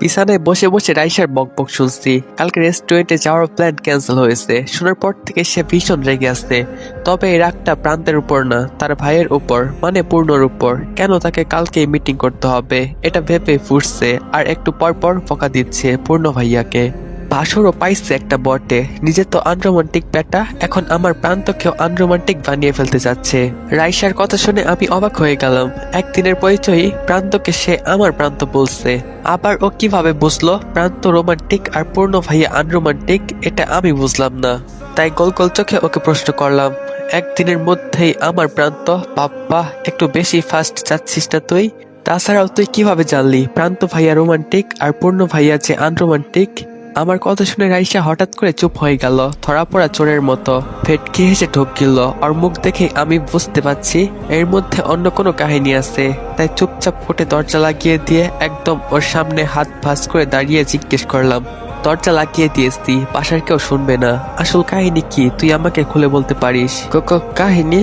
বিছানায় বসে বসে রাইসার বকবক শুনছি। কালকে রেস্টুরেন্টে যাওয়ার প্ল্যান ক্যান্সেল হয়েছে। শোনার পর থেকে সে ভীষণ রেগে আছে। তবে এই রাগটা প্রান্তের উপর না, তার ভাইয়ের উপর, মানে পূর্ণর উপর। কেন তাকে কালকেই মিটিং করতে হবে এটা ভেবে ফুটছে, আর একটু পর পর বকা দিচ্ছে পূর্ণ ভাইয়াকে। ভাসুরও পাইছে একটা বটে, নিজে তো আনরোমান্টিক বেটা, এখন আমার প্রান্তকেও আনরোমান্টিক বানিয়ে ফেলতে যাচ্ছে। রাইসার কথা শুনে আমি অবাক হয়ে গেলাম। একদিনের পরিচয়ই প্রান্তকে সে আমার প্রান্ত বলছে। আবার ও কিভাবে বুঝলো প্রান্ত রোমান্টিক আর পূর্ণ ভাইয়া আনরোমান্টিক? এটা আমি বুঝলাম না। তাই গোল গোল চোখে ওকে প্রশ্ন করলাম, একদিনের মধ্যেই আমার প্রান্ত? বাপ্পা, একটু বেশি ফাস্ট যাচ্ছিস না তুই? তাছাড়াও তুই কিভাবে জানলি প্রান্ত ভাইয়া রোমান্টিক আর পূর্ণ ভাইয়া যে আনরোমান্টিক? আমার কথা শুনে রাইসা হঠাৎ করে চুপ হয়ে গেল, ধরা পড়া চোরের মতো। ভেটকি হেসে ঢোক গেল। ওর মুখ দেখে আমি বুঝতে পারছি এর মধ্যে অন্য কোনো কাহিনী আছে। তাই চুপচাপ উঠে দরজা লাগিয়ে দিয়ে একদম ওর সামনে হাত ভাঁজ করে দাঁড়িয়ে জিজ্ঞেস করলাম, দরজা লাগিয়ে দিয়েছি, বাসার কেউ শুনবে না। আসল কাহিনী কি তুই আমাকে খুলে বলতে পারিস? কাহিনী?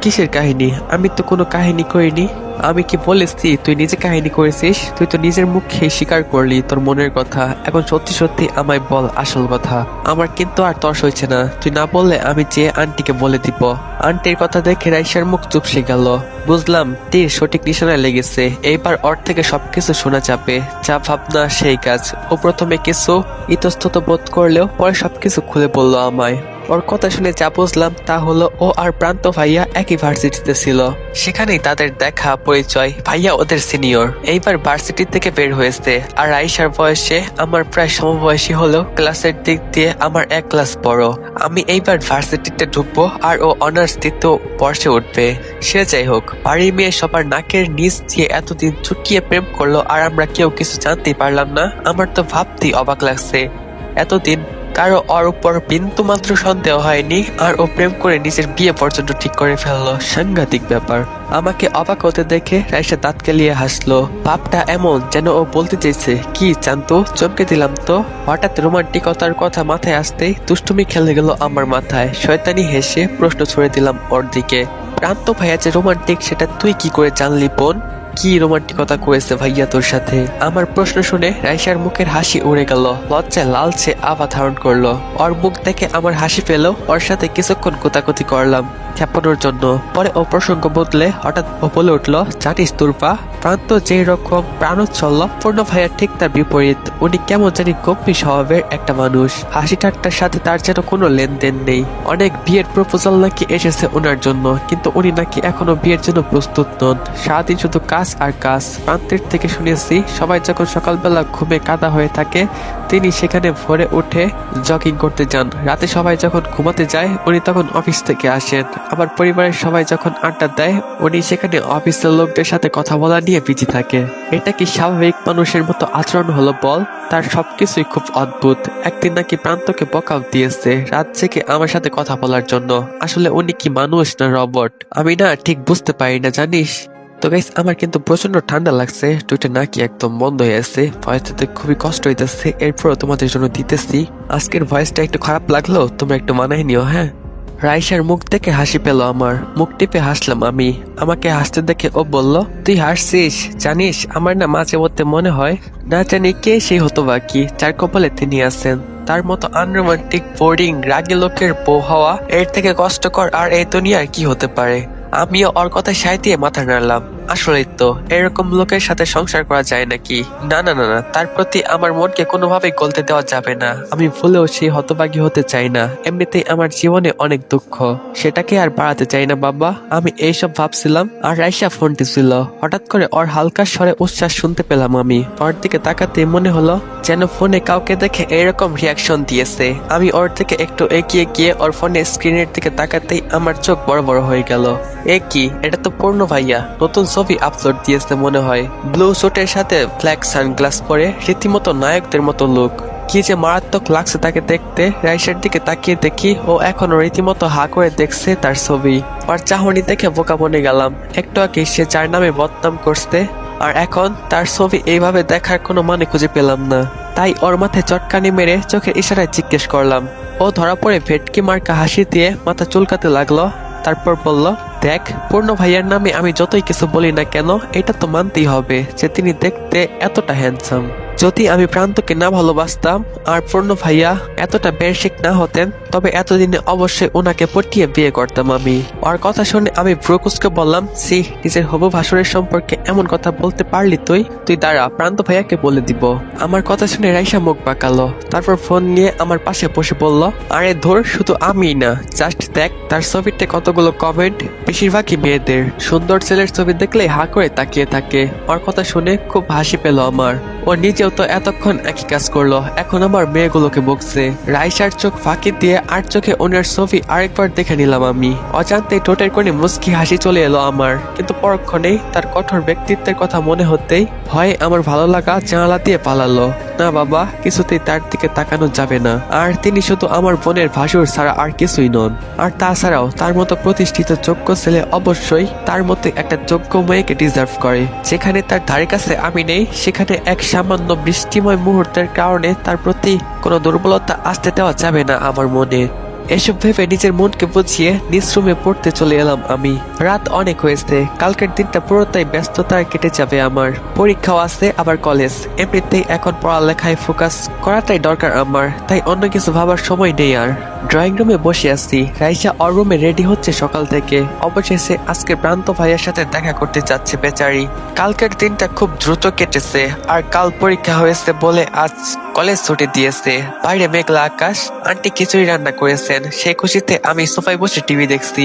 কিসের কাহিনী? আমি তো কোনো কাহিনী করিনি। আমি কি বলেছি তুই নিজে কাহিনী করেছিস? তুই তো নিজের মুখে স্বীকার করলি তোর মনের কথা। এখন সত্যি সত্যি আমায় বল আসল কথা। আমার কিন্তু আর তর্স হয়েছে না। তুই না বললে আমি যে আন্টিকে বলে দিব। আন্টির কথা দেখে রাইসার মুখ চুপসে গেল। বুঝলাম তীর সঠিক নিশানায় লেগেছে। এইবার ওর থেকে সবকিছু শোনা যাবে। যা ভাবনা সেই কাজ। ও প্রথমে কিছু ইতস্তত বোধ করলেও পরে সবকিছু খুলে বলল আমায়। ওর কথা শুনে যা বুঝলাম তা হলো ও আর প্রান্ত ভাইয়া একই ভার্সিটিতে ছিল। সেখানেই তাদের দেখা পরিচয়। ভাইয়া ওদের সিনিয়র, এইবার ভার্সিটি থেকে বের হয়েছে। আর আয়েশার বয়সে আমার প্রায় সমবয়সী হলেও ক্লাসের দিক দিয়ে আমার এক ক্লাস বড়। আমি এইবার ভার্সিটিতে ঢুকবো আর ও অনার্স দ্বিতীয় বর্ষে উঠবে। সে যাই হোক, বাড়ির মেয়ে সবার নাকের নিচ দিয়ে এতদিন চুকিয়ে প্রেম করলো আর আমরা কেউ কিছু জানতেই পারলাম না। আমার তো ভাবতেই অবাক লাগছে। এতদিন কারো ওর উপর বিন্দু মাত্র সন্দেহ হয়নি, আর ও প্রেম করে নিজের বিয়ে পর্যন্ত ঠিক করে ফেললো। সাংঘাতিক ব্যাপার। আমাকে অবাক হতে দেখে রাইসা দাঁত কেলিয়ে হাসলো। ভাবটা এমন যেন ও বলতে চেয়েছে, কি জানতো? চমকে দিলাম তো। হঠাৎ রোমান্টিকতার কথা মাথায় আসতেই দুষ্টুমি খেলে গেল আমার মাথায়। শয়তানি হেসে প্রশ্ন ছুড়ে দিলাম ওর দিকে, প্রান্ত ভাইয়া যে রোমান্টিক সেটা তুই কি করে জানলি বোন? কি রোমান্টিকতা করেছে ভাইয়া তোর সাথে? আমার প্রশ্ন শুনে রাইসার মুখের হাসি উড়ে গেল। লজ্জায় লালচে আভা ধারণ করলো। ওর মুখ দেখে আমার হাসি পেল। ওর সাথে কিছুক্ষণ কোতাকুতি করলাম খেপানোর জন্য। পরে ও প্রসঙ্গ বদলে হঠাৎ ও বলে উঠলো, জানিস তুরপা, প্রান্ত যেই রকম প্রাণোচ্ছল্ল, পূর্ণ ভাইয়া ঠিক তার বিপরীত। উনি কেমন জানি গম্ভীর স্বভাবের একটা মানুষ। হাসি ঠাট্টার সাথে তার যেন কোনো লেনদেন নেই। অনেক বিয়ের প্রপোজাল নাকি এসেছে ওনার জন্য, কিন্তু উনি নাকি এখনো বিয়ের জন্য প্রস্তুত নন। সারাদিন শুধু কাজ আর কাজ। প্রান্তের থেকে শুনেছি সবাই যখন সকালবেলা ঘুমে কাদা হয়ে থাকে তিনি সেখানে ভোরে উঠে জগিং করতে যান। রাতে সবাই যখন ঘুমাতে যায় উনি তখন অফিস থেকে আসেন। আবার পরিবারের সবাই যখন আড্ডা দেয় উনি সেখানে অফিসের লোকদের সাথে কথা বলা নিয়ে বিজি থাকে। এটা কি স্বাভাবিক মানুষের মতো আচরণ হলো বল? তার সবকিছুই খুব অদ্ভুত। একদিন নাকি প্রান্তকে বকাও দিয়েছে রাত জেগে আমার সাথে কথা বলার জন্য। আসলে উনি কি মানুষ না রবট আমি না ঠিক বুঝতে পারি না, জানিস? তো গাইস, আমার কিন্তু প্রচন্ড ঠান্ডা লাগছে। টুইটা নাকি একদম বন্ধ হয়ে আছে। ভয়েসটাতে খুবই কষ্ট হইতেছে, এরপরও তোমাদের জন্য দিতেছি। আজকের ভয়েসটা একটু খারাপ লাগলো, তোমরা একটু মানায় নিও, হ্যাঁ? রাইসার মুখ দেখে হাসি পেল আমার। মুখ টিপে হাসলাম আমি। আমাকে হাসতে দেখে ও বলল, তুই হাসছিস? জানিস আমার না মাঝে মধ্যে মনে হয় না জানি কে সেই হতো বাকি যার কপালে তিনি আছেন। তার মতো আনরোমান্টিক বোরিং রাগী লোকের বউ হওয়া এর থেকে কষ্টকর আর এই দুনিয়ার কি হতে পারে? আমিও ওর কথায় সায় দিয়ে মাথা নাড়লাম। আসলেই তো, এরকম লোকের সাথে সংসার করা যায় নাকি? না না না না, তার প্রতি আমার মনকে কোনোভাবেই গলতে দেওয়া যাবে না। আমি ভুলেও সেই হতভাগী হতে চাই না। এমনিতেই আমার জীবনে অনেক দুঃখ, সেটাকে আর বাড়াতে চাই না বাবা। আমি এইসব ভাবছিলাম আর রাইসা ফোন দিছিল। হঠাৎ করে ওর হালকা স্বরে উচ্ছ্বাস শুনতে পেলাম আমি। ওর দিকে তাকাতে মনে হলো যেন ফোনে কাউকে দেখে এরকম রিয়াকশন দিয়েছে। আমি ওর দিকে একটু এগিয়ে গিয়ে ওর ফোনের স্ক্রিনের দিকে তাকাতেই আমার চোখ বড় বড় হয়ে গেল। এ কি, এটা তো পূর্ণ ভাইয়া। নতুন ছবি আপলোড দিয়েছে মনে হয়। ব্লু স্যুটের সাথে ব্ল্যাক সানগ্লাস পরে রীতিমতো নায়কদের মতো লুক। কি যে মারাত্মক লাগছে তাকে দেখতে। রাইসার দিকে তাকিয়ে দেখি ও এখনো রীতিমতো হা করে দেখছে তার ছবি। ওর চাহনি দেখে বোকা বনে গেলাম। একটু আগে সে যার নামে বদনাম করছে, আর এখন তার ছবি এইভাবে দেখার কোনো মানে খুঁজে পেলাম না। তাই ওর মাথায় চটকানি মেরে চোখের ইশারায় জিজ্ঞেস করলাম। ও ধরা পড়ে ভেটকি মার্কা হাসি দিয়ে মাথা চুলকাতে লাগলো। তারপর বলল, দেখ, পূর্ণ ভাইয়ার নামে আমি যতই কিছু বলি না কেন, এটা তো মানতেই হবে যে তিনি দেখতে এতটা হ্যান্ডসাম। যদি আমি প্রান্তকে না ভালোবাসতাম আর পূর্ণ ভাইয়া এতটা বেরশেক না হতেন, তবে এতদিনে অবশ্যই ওনাকে পটিয়ে বিয়ে করতাম আমি। ওর কথা শুনে আমি ব্রুকুসকে বললাম, সি, নিজের হবু ভাসুরের সম্পর্কে এমন কথা বলতে পারলি তুই দাঁড়া, প্রান্ত ভাইয়াকে বলে দিব। আমার কথা শুনে রাইসা মুখ বাঁকালো, তারপর ফোন নিয়ে আমার পাশে বসে বলল, আরে ধর, শুধু আমিই না, জাস্ট দেখ তার ছবিতে কতগুলো কমেন্ট, বেশিরভাগই মেয়েদের। সুন্দর ছেলের ছবি দেখলে হা করে তাকিয়ে থাকে। ওর কথা শুনে খুব হাসি পেল আমার। ও নিজেও তো এতক্ষণ একই কাজ করলো, এখন আমার মেয়েগুলোকে বকছে। রাইসার চোখ ফাঁকি দিয়ে আর চোখে ওনার ছবি আরেকবার দেখে নিলাম আমি। অজান্তে ঠোঁটের কোণে মুচকি হাসি চলে এলো আমার, কিন্তু পরক্ষণেই তার কঠোর ব্যক্তিত্বের কথা মনে হতেই ভয়ে আমার ভালো লাগা জানালা দিয়ে পালালো। না বাবা, কিছুতেই তার দিকে তাকানো যাবে না। আর তিনি শুধু আমার বোনের ভাসুর ছাড়া আর কিছুই নন। আর তাছাড়াও তার মতো প্রতিষ্ঠিত যোগ্য ছেলে অবশ্যই তার মতো একটা যোগ্য মেয়েকে ডিজার্ভ করে। যেখানে তার ধারে কাছে আমি নেই, সেখানে এক সামান্য বৃষ্টিময় মুহূর্তের কারণে তার প্রতি কোনো দুর্বলতা আসতে দেওয়া যাবে না আমার মনে। এসব ভেবে নিজের মনকে বুঝিয়ে নিজ রুমে পড়তে চলে এলাম আমি। রাত অনেক হয়েছে, কালকের দিনটা পুরোটাই ব্যস্ততায় কেটে যাবে আমার। পরীক্ষাও আছে, আবার কলেজ। এমনিতেই এখন পড়ালেখায় ফোকাস করাটাই দরকার আমার, তাই অন্য কিছু ভাবার সময় নেই আর। ড্রয়িং রুমে বসে আছি, রাইসা ওর রুমে রেডি হচ্ছে সকাল থেকে। অবশেষে আজকে প্রান্ত ভাইয়ের সাথে দেখা করতে যাচ্ছে বেচারি। কালকের দিনটা খুব দ্রুত কেটেছে, আর কাল পরীক্ষা হয়েছে বলে আজ কলেজ ছুটি দিয়েছে। বাইরে মেঘলা আকাশ, আন্টি খিচুড়ি রান্না করেছেন, সেই খুশিতে আমি সোফায় বসে টিভি দেখছি।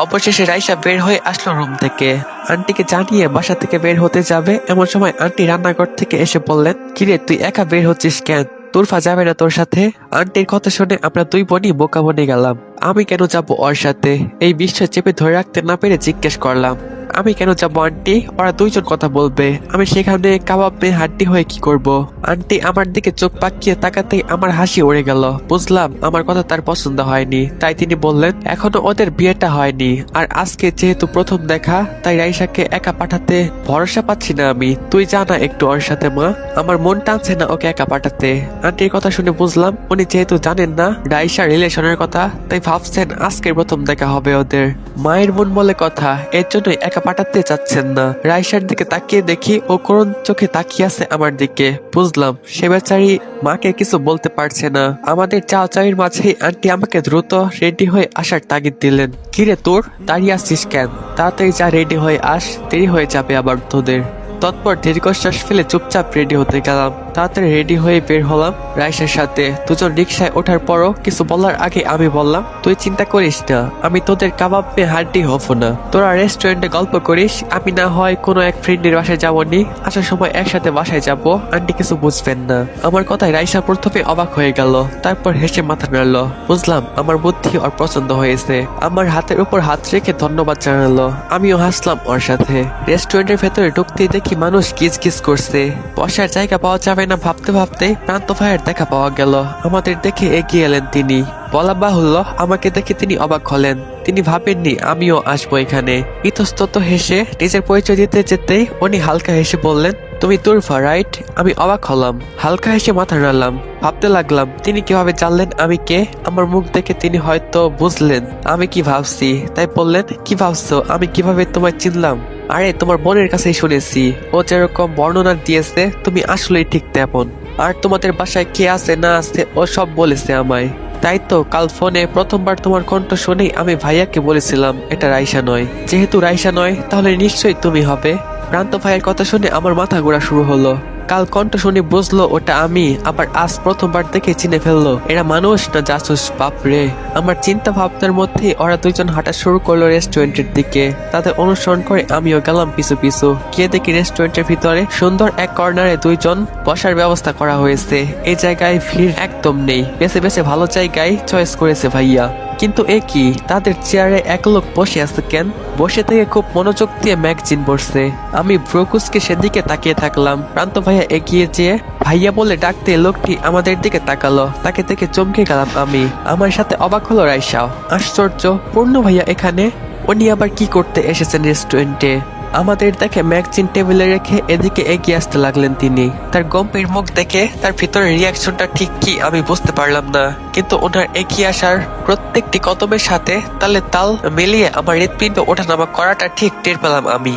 অবশেষে রাইসা বের হয়ে আসলো রুম থেকে। আন্টিকে জানিয়ে বাসা থেকে বের হতে যাবে এমন সময় আন্টি রান্নাঘর থেকে এসে বললেন, কিরে তুই একা বের হচ্ছিস কেন? তুরফা যাবে না তোর সাথে? আন্টির কথা শুনে আমরা দুই বোনই বোকা বনে গেলাম। আমি কেন যাবো ওর সাথে? এই বিষয় চেপে ধরে রাখতে না পেরে জিজ্ঞেস করলাম, আমি কেন যাবো আন্টি? ওরা দুইজন কথা বলবে, আমি সেখানে কাবাব মেয়ে হাড্ডি হয়ে কি করব? আন্টি আমার দিকে চোখ পাকিয়ে তাকাতেই আমার হাসি উড়ে গেল। বুঝলাম আমার কথা তার পছন্দ হয়নি, তাই তিনি বললেন, এখনো ওদের বিয়েটা হয়নি, আর আজকে যেহেতু প্রথম দেখা, তাই রাইসাকে একা পাঠাতে ভরসা পাচ্ছি না আমি। তুই জানা একটু ওর সাথে মা, আমার মন টানছে না ওকে একা পাঠাতে। আন্টির কথা শুনে বুঝলাম উনি যেহেতু জানেন না রাইসার রিলেশনের কথা, তাই ভাবছেন আজকের প্রথম দেখা হবে ওদের। মায়ের মন বলে কথা, এর জন্যই একা পাঠাতে চাচ্ছেন না। রাইসার দিকে তাকিয়ে দেখি ও করুণ চোখে তাকিয়ে আছে আমার দিকে। বুঝলাম সে বেচারি মাকে কিছু বলতে পারছে না। আমাদের চাওয়াচাওয়ির মাঝেই আন্টি আমাকে দ্রুত রেডি হয়ে আসার তাগিদ দিলেন। কিরে তোর দাঁড়িয়ে আসছিস কেন? তাড়াতাড়ি যা, রেডি হয়ে আস, দেরি হয়ে যাবে আবার তোদের। তৎপর দীর্ঘশ্বাস ফেলে চুপচাপ রেডি হতে গেলাম। তাড়াতাড়ি রেডি হয়ে বের হলাম রাইসার সাথে। দুজন রিক্সায় ওঠার পরও কিছু বলার আগে আমি বললাম, তুই চিন্তা করিস না, আমি তোদের কাবাব মেয়ে হাড্ডি হব না। তোরা রেস্টুরেন্টে গল্প করিস, আমি না হয় কোনো এক ফ্রেন্ডের বাসায় যাবো নি, আসার সময় একসাথে বাসায় যাব, আন্টি কিছু বুঝবেন না। আমার কথায় রাইসা প্রথমে অবাক হয়ে গেল, তারপর হেসে মাথা নাড়লো। বুঝলাম আমার বুদ্ধি ওর পছন্দ হয়েছে। আমার হাতের উপর হাত রেখে ধন্যবাদ জানালো। আমিও হাসলাম ওর সাথে। রেস্টুরেন্টের ভেতরে ঢুকতেই দেখি মানুষ কিচকিচ করছে। বসার জায়গা পাওয়া যাবে না ভাবতে ভাবতে প্রান্ত ভাইয়ের দেখা পাওয়া গেল। আমাদের দেখে এগিয়ে এলেন তিনি। বলা বাহুল্য, আমাকে দেখে তিনি অবাক হলেন। তিনি ভাবেননি আমিও আসবো এখানে। ইতস্তত হেসে নিজের পরিচয় দিতে যেতেই উনি হালকা হেসে বললেন, তুমি তুরফা রাইট? আমি অবাক হলাম, হালকা হেসে মাথা নাড়লাম। ভাবতে লাগলাম তিনি কিভাবে জানলেন আমি কে। আমার মুখ দেখে তিনি হয়তো বুঝলেন আমি কি ভাবছি, তাই বললেন, কি ভাবছো? আমি কিভাবে তোমায় চিনলাম? আরে তোমার বোনের কাছেই শুনেছি, ও যেরকম বর্ণনা দিয়েছে তুমি আসলেই ঠিক তেমন। আর তোমাদের বাসায় কে আছে না আছে ও সব বলেছে আমায়। তাই তো কাল ফোনে প্রথমবার তোমার কণ্ঠ শুনেই আমি ভাইয়াকে বলেছিলাম এটা রাইসা নয়। যেহেতু রাইসা নয় তাহলে নিশ্চয়ই তুমি হবে। প্রান্ত ভাইয়ের কথা শুনে আমার মাথা ঘোরা শুরু হলো। কাল কণ্ঠ শুনে বুঝলো ওটা আমি, আবার আজ প্রথমবার দেখে চিনে ফেললো। এরা মানুষ না জাসুস? বাপরে! আমার চিন্তা ভাবনার মধ্যে ওরা দুইজন হাঁটা শুরু করলো রেস্টুরেন্টের দিকে। তাদের অনুসরণ করে আমিও গেলাম পিছু পিছু। গিয়ে দেখি রেস্টুরেন্টের ভিতরে সুন্দর এক কর্নারে দুইজন বসার ব্যবস্থা করা হয়েছে। এই জায়গায় ভিড় একদম নেই, বেছে বেছে ভালো জায়গায় চয়েস করেছে ভাইয়া। কিন্তু এ কি, তাদের চেয়ারে এক লোক বসে আছে কেন? বসে থেকে খুব মনোযোগ দিয়ে ম্যাগজিন পড়ছে। আমি ব্রকুসকে সেদিকে তাকিয়ে থাকলাম। প্রান্ত ভাইয়া এগিয়ে যেয়ে ভাইয়া বলে ডাকতে লোকটি আমাদের দিকে তাকালো। তাকে দেখে চমকে গেলাম আমি। আমার সাথে অবাক হলো রাইসাও। আশ্চর্য, পূর্ণ ভাইয়া এখানে? উনি আবার কি করতে এসেছেন রেস্টুরেন্টে? আমাদের দেখে ম্যাগজিন টেবিলে রেখে এদিকে এগিয়ে আসতে লাগলেন তিনি। তার গম্ভীর মুখ দেখে তার ভিতরের রিয়াকশনটা ঠিক কি আমি বুঝতে পারলাম না, কিন্তু ওনার এগিয়ে আসার প্রত্যেকটি কদমের সাথে তালে তাল মিলিয়ে আমার হৃৎপিণ্ড ওঠানামা করাটা ঠিক টের পেলাম আমি।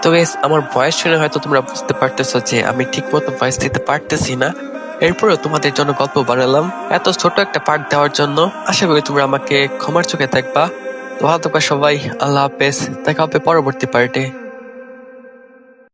তো গাইস, আমার ভয়েস শুনে হয়তো তোমরা বুঝতে পারতেছো যে আমি ঠিক মতো ভয়েস দিতে পারতেছি না। এরপরেও তোমাদের জন্য গল্প বানালাম এত ছোট একটা পার্ট দেওয়ার জন্য। আশা করি তোমরা আমাকে ক্ষমার চোখে দেখবা। তো ভালো থাকবা সবাই, আল্লাহ হাফেজ, দেখা হবে পরবর্তী পার্টে।